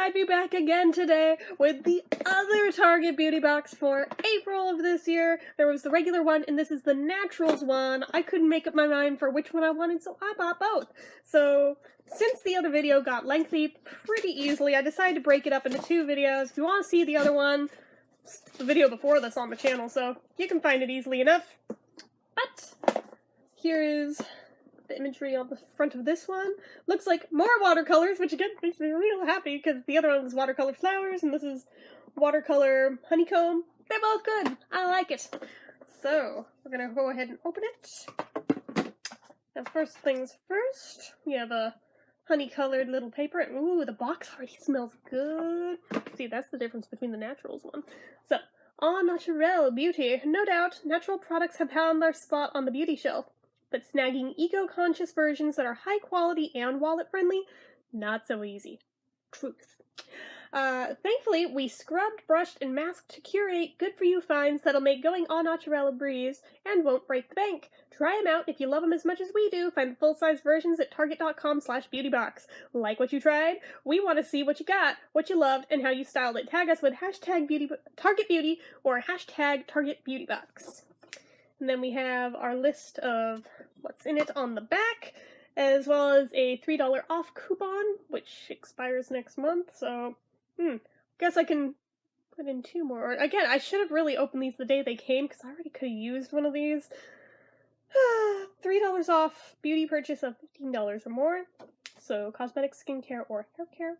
I'd be back again today with the other Target beauty box for April of this year. There was the regular one, and this is the Naturals one. I couldn't make up my mind for which one I wanted, so I bought both. So, since the other video got lengthy pretty easily, I decided to break it up into two videos. If you want to see the other one, it's the video before this on the channel, so you can find it easily enough. But, here is the imagery on the front of this one. Looks like more watercolors, which again makes me real happy because the other one was watercolor flowers and this is watercolor honeycomb. They're both good. I like it. So we're gonna go ahead and open it. Now first things first, we have a honey-colored little paper. Ooh, the box already smells good. See, that's the difference between the Naturals one. So, au naturel beauty. No doubt, natural products have found their spot on the beauty shelf. But snagging eco-conscious versions that are high quality and wallet-friendly, not so easy. Truth. Thankfully, we scrubbed, brushed, and masked to curate good-for-you finds that'll make going au naturel a breeze and won't break the bank. Try them out if you love them as much as we do. Find the full-size versions at target.com/beautybox. Like what you tried? We want to see what you got, what you loved, and how you styled it. Tag us with hashtag #TargetBeauty or hashtag TargetBeautyBox. And then we have our list of what's in it on the back, as well as a $3 off coupon, which expires next month, so, guess I can put in two more. Again, I should have really opened these the day they came, because I already could have used one of these. $3 off beauty purchase of $15 or more, so cosmetics, skincare, or hair care.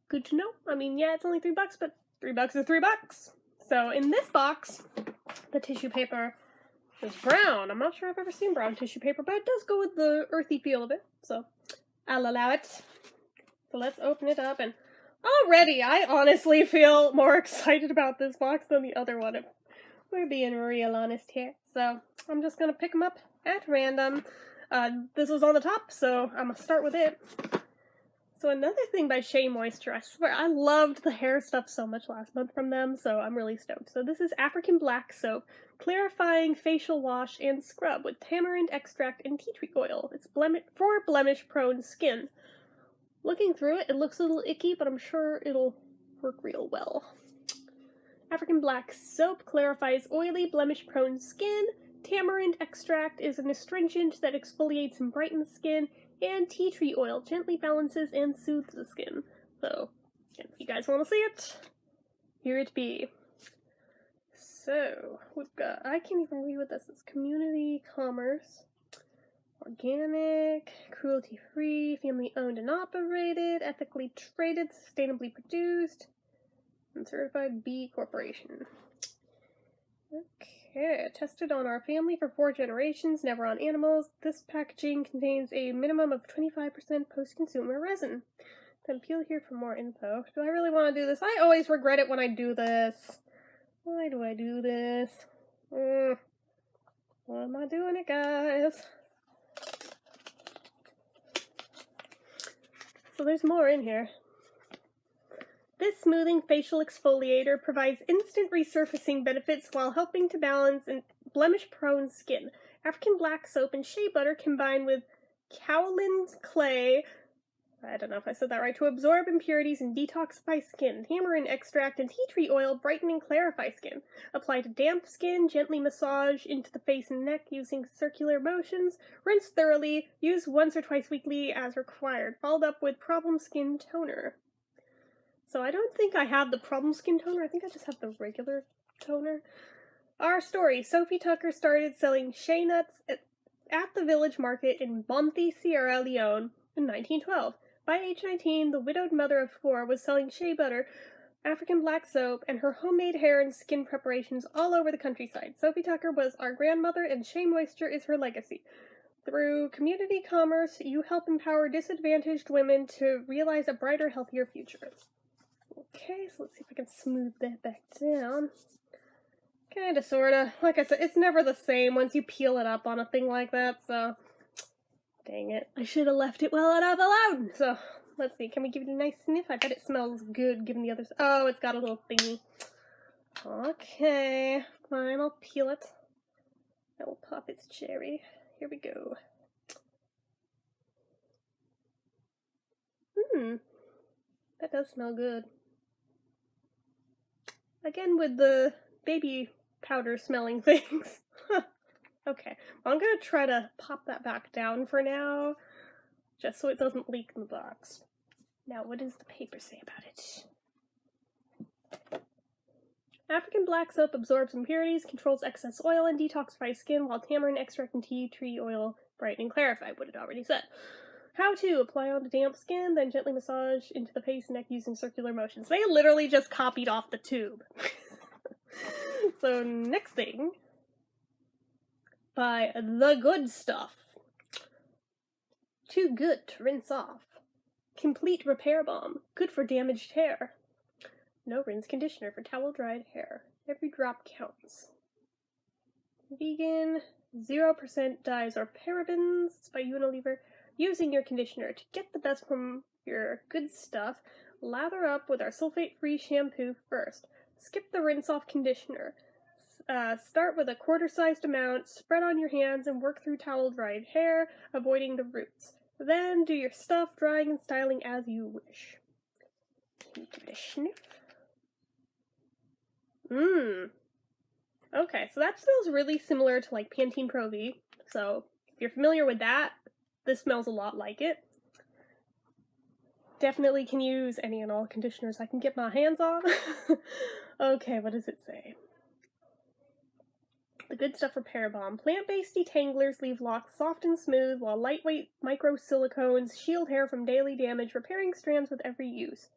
Good to know. I mean, yeah, it's only $3, but $3 is $3. So in this box, the tissue paper is brown. I'm not sure I've ever seen brown tissue paper, but it does go with the earthy feel of it, so I'll allow it. So let's open it up, and already I honestly feel more excited about this box than the other one, if we're being real honest here. So I'm just gonna pick them up at random. This was on the top, so I'm gonna start with it. So another thing by Shea Moisture, I swear I loved the hair stuff so much last month from them, so I'm really stoked. So this is African Black Soap, clarifying facial wash and scrub with tamarind extract and tea tree oil. It's for blemish-prone skin. Looking through it, it looks a little icky, but I'm sure it'll work real well. African Black Soap clarifies oily, blemish-prone skin. Tamarind extract is an astringent that exfoliates and brightens skin. And tea tree oil gently balances and soothes the skin. So, if you guys want to see it, here it be. So, we've got, I can't even read what this is. Community commerce, organic, cruelty-free, family-owned and operated, ethically traded, sustainably produced, and certified B Corporation. Okay, tested on our family for 4 generations, never on animals. This packaging contains a minimum of 25% post-consumer resin. Then peel here for more info. Do I really want to do this? I always regret it when I do this. Why do I do this? Why am I doing it, guys? So there's more in here. This smoothing facial exfoliator provides instant resurfacing benefits while helping to balance blemish-prone skin. African Black Soap and shea butter combine with kaolin clay, I don't know if I said that right, to absorb impurities and detoxify skin. Tamarind extract and tea tree oil brighten and clarify skin. Apply to damp skin, gently massage into the face and neck using circular motions. Rinse thoroughly, use once or twice weekly as required. Followed up with Problem Skin Toner. So I don't think I have the Problem Skin Toner, I think I just have the regular toner. Our story, Sophie Tucker started selling shea nuts at the village market in Bonthi, Sierra Leone in 1912. By age 19, the widowed mother of 4 was selling shea butter, African Black Soap, and her homemade hair and skin preparations all over the countryside. Sophie Tucker was our grandmother, and Shea Moisture is her legacy. Through community commerce, you help empower disadvantaged women to realize a brighter, healthier future. Okay, so let's see if I can smooth that back down. Kinda, sorta. Like I said, it's never the same once you peel it up on a thing like that, so... Dang it. I should have left it well enough alone! So, let's see, can we give it a nice sniff? I bet it smells good given the others. Oh, it's got a little thingy. Okay, fine, I'll peel it. I will pop its cherry. Here we go. That does smell good. Again with the baby powder smelling things. Okay, well, I'm gonna try to pop that back down for now, just so it doesn't leak in the box. Now, what does the paper say about it? African black soap absorbs impurities, controls excess oil, and detoxifies skin, while tamarind extract and tea tree oil brighten and clarify, what it already said. How to apply onto damp skin, then gently massage into the face and neck using circular motions. They literally just copied off the tube. So, next thing, by The Good Stuff. Too good to rinse off. Complete repair balm, good for damaged hair. No rinse conditioner for towel-dried hair. Every drop counts. Vegan, 0% dyes or parabens. It's by Unilever. Using your conditioner to get the best from your Good Stuff, lather up with our sulfate-free shampoo first. Skip the rinse-off conditioner. Start with a quarter-sized amount, spread on your hands, and work through towel-dried hair, avoiding the roots. Then do your stuff, drying and styling as you wish. Can you give it a sniff? Okay, so that smells really similar to like Pantene Pro V. So if you're familiar with that, this smells a lot like it. Definitely can use any and all conditioners I can get my hands on. Okay, what does it say? The Good Stuff Repair Balm. Plant-based detanglers leave locks soft and smooth, while lightweight micro-silicones shield hair from daily damage, repairing strands with every use.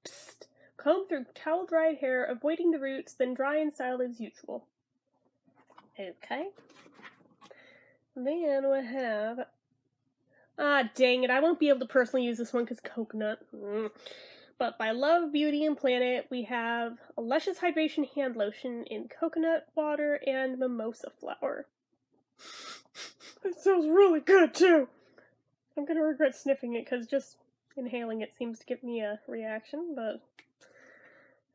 Psst. Comb through towel-dried hair, avoiding the roots, then dry and style as usual. Okay. Then we have... dang it, I won't be able to personally use this one because coconut. But by Love, Beauty, and Planet, we have a Luscious Hydration Hand Lotion in coconut water and mimosa flower. It sounds really good, too! I'm gonna regret sniffing it because just inhaling it seems to give me a reaction, but...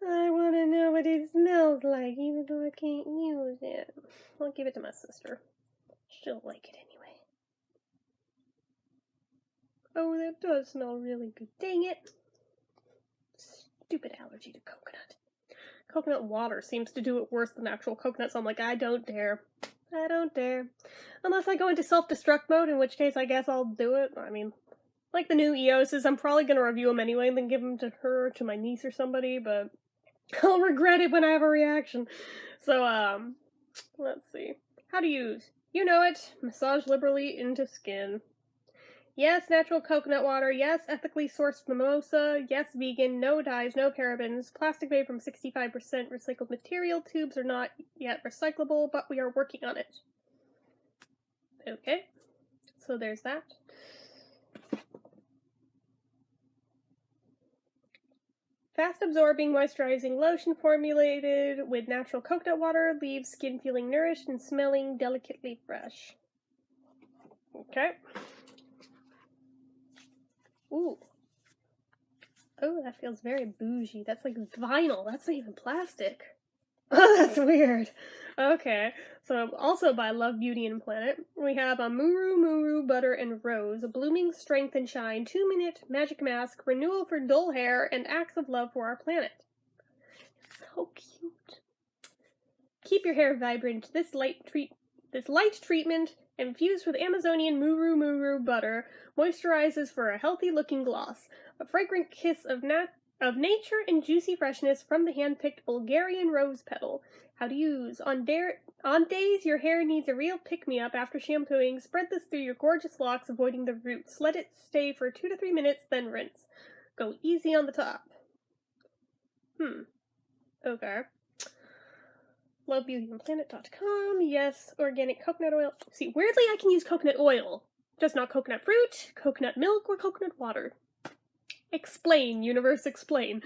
I want to know what it smells like, even though I can't use it. I'll give it to my sister. She'll like it anyway. Oh, that does smell really good. Dang it! Stupid allergy to coconut. Coconut water seems to do it worse than actual coconut, so I'm like, I don't dare. I don't dare. Unless I go into self-destruct mode, in which case I guess I'll do it. I mean, like the new EOS's, I'm probably going to review them anyway and then give them to her, to my niece or somebody, but I'll regret it when I have a reaction. So, let's see. How to use. You know it. Massage liberally into skin. Yes, natural coconut water. Yes, ethically sourced mimosa. Yes, vegan. No dyes, no parabens. Plastic made from 65% recycled material. Tubes are not yet recyclable, but we are working on it. Okay. So there's that. Fast-absorbing, moisturizing lotion formulated with natural coconut water leaves skin feeling nourished and smelling delicately fresh. Okay. Ooh. Oh, that feels very bougie. That's like vinyl. That's not even plastic. Oh, that's weird. Okay, so also by Love, Beauty, and Planet, we have a Muru Butter and Rose, a blooming strength and shine, 2-minute magic mask, renewal for dull hair, and acts of love for our planet. So cute. Keep your hair vibrant. This light treatment, infused with Amazonian Muru butter, moisturizes for a healthy-looking gloss, a fragrant kiss of nature and juicy freshness from the hand-picked Bulgarian rose petal. How to use. On days your hair needs a real pick-me-up after shampooing, spread this through your gorgeous locks, avoiding the roots. Let it stay for 2 to 3 minutes, then rinse. Go easy on the top. Okay. LoveBeautyandPlanet.com. Yes, organic coconut oil. See, weirdly I can use coconut oil, just not coconut fruit, coconut milk, or coconut water. Explain, universe, explain.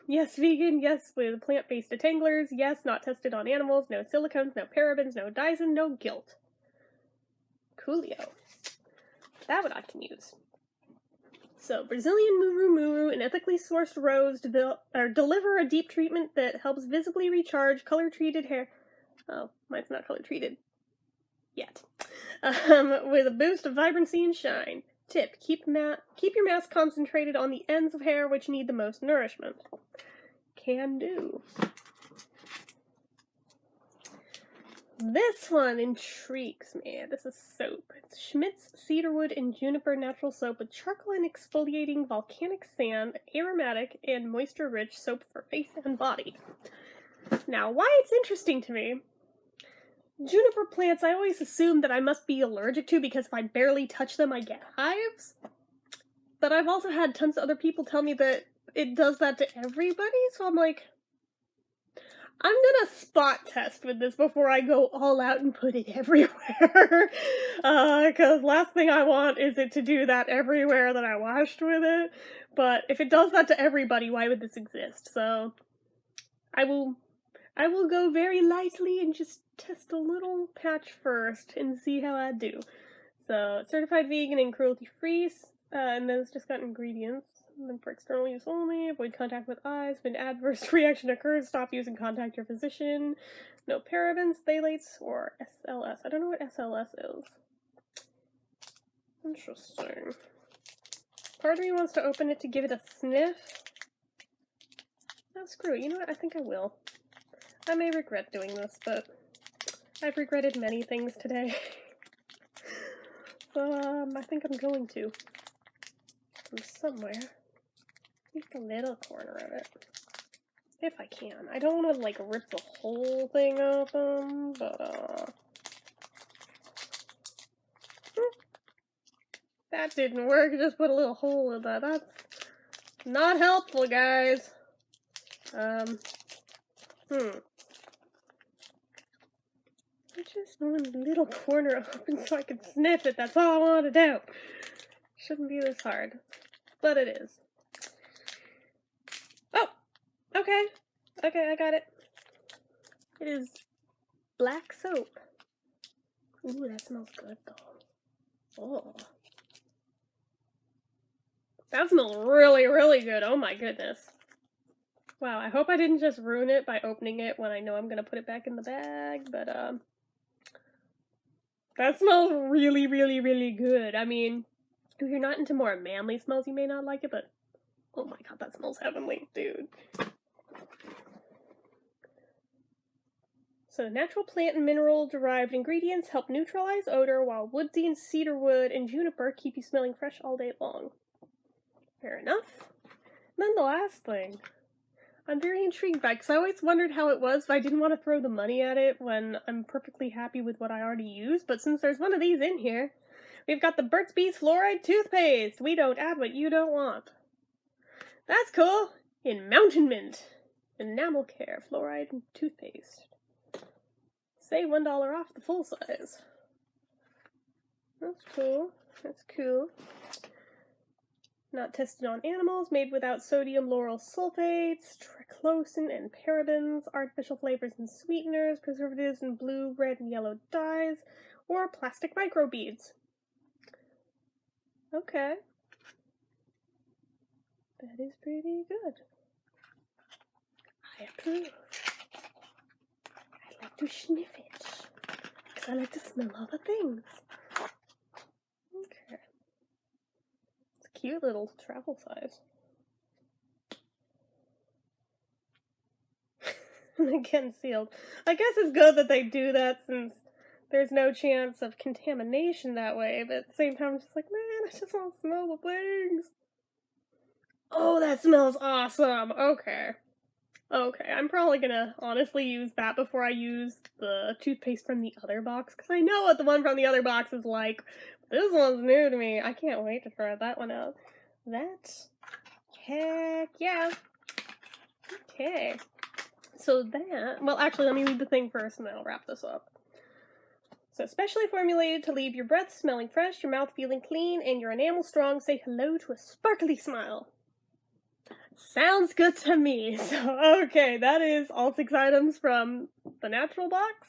Yes, vegan, yes, with plant-based detanglers, yes, not tested on animals, no silicones, no parabens, no dyes, and no guilt. Coolio. That one I can use. So, Brazilian Muru, an ethically sourced rose, deliver a deep treatment that helps visibly recharge color-treated hair. Oh, mine's not color-treated. Yet. With a boost of vibrancy and shine. Tip, keep your mask concentrated on the ends of hair which need the most nourishment. Can do. This one intrigues me. This is soap. It's Schmidt's Cedarwood and Juniper Natural Soap with charcoal and exfoliating volcanic sand, aromatic and moisture-rich soap for face and body. Now, why it's interesting to me, juniper plants I always assume that I must be allergic to because if I barely touch them I get hives. But I've also had tons of other people tell me that it does that to everybody, so I'm like, I'm gonna spot test with this before I go all out and put it everywhere. Because last thing I want is it to do that everywhere that I washed with it. But if it does that to everybody, why would this exist? So I will go very lightly and just test a little patch first and see how I do. So, certified vegan and cruelty-free, and then it's just got ingredients. And then for external use only, avoid contact with eyes. If an adverse reaction occurs, stop using, contact your physician. No parabens, phthalates, or SLS. I don't know what SLS is. Interesting. Part of me wants to open it to give it a sniff. Oh, screw it. You know what? I think I will. I may regret doing this, but I've regretted many things today. So, I think I'm going to. From somewhere. At least a little corner of it. If I can. I don't want to, like, rip the whole thing open, but, that didn't work. Just put a little hole in that. That's not helpful, guys. I just want a little corner open so I can sniff it. That's all I want to do. Shouldn't be this hard. But it is. Oh! Okay. Okay, I got it. It is black soap. Ooh, that smells good, though. Oh. That smells really, really good. Oh my goodness. Wow, I hope I didn't just ruin it by opening it when I know I'm gonna put it back in the bag, but, that smells really, really, really good. I mean, if you're not into more manly smells, you may not like it, but oh my god, that smells heavenly, dude. So, natural plant and mineral-derived ingredients help neutralize odor, while woodsy and cedarwood and juniper keep you smelling fresh all day long. Fair enough. And then the last thing I'm very intrigued by, because I always wondered how it was, but I didn't want to throw the money at it when I'm perfectly happy with what I already use, but since there's one of these in here, we've got the Burt's Bees Fluoride Toothpaste. We don't add what you don't want. That's cool. In Mountain Mint. Enamel Care Fluoride Toothpaste. Save $1 off the full size. That's cool. That's cool. Not tested on animals, made without sodium lauryl sulfates, triclosan and parabens, artificial flavors and sweeteners, preservatives and blue, red, and yellow dyes, or plastic microbeads. Okay. That is pretty good. I approve. I like to sniff it, because I like to smell other things. Okay. Cute little travel size. And again sealed. I guess it's good that they do that since there's no chance of contamination that way, but at the same time I'm just like, man, I just want to smell the things. Oh, that smells awesome. Okay. Okay, I'm probably gonna honestly use that before I use the toothpaste from the other box, because I know what the one from the other box is like. This one's new to me. I can't wait to try that one out. Heck yeah. Okay. So that, well, actually, let me read the thing first and then I'll wrap this up. So, specially formulated to leave your breath smelling fresh, your mouth feeling clean, and your enamel strong, say hello to a sparkly smile. Sounds good to me. So, okay, that is all 6 items from the natural box.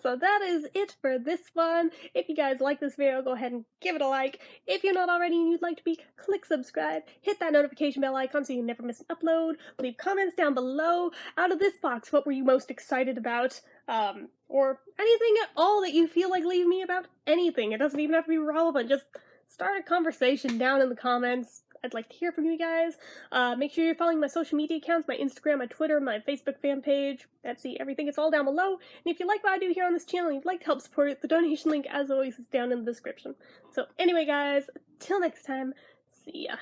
So that is it for this one. If you guys like this video, go ahead and give it a like. If you're not already and you'd like to be, click subscribe. Hit that notification bell icon so you never miss an upload. Leave comments down below. Out of this box, what were you most excited about? Or anything at all that you feel like leaving me about anything. It doesn't even have to be relevant. Just start a conversation down in the comments. I'd like to hear from you guys. Make sure you're following my social media accounts, my Instagram, my Twitter, my Facebook fan page, Etsy, everything. It's all down below. And if you like what I do here on this channel and you'd like to help support it, the donation link, as always, is down in the description. So anyway, guys, till next time, see ya.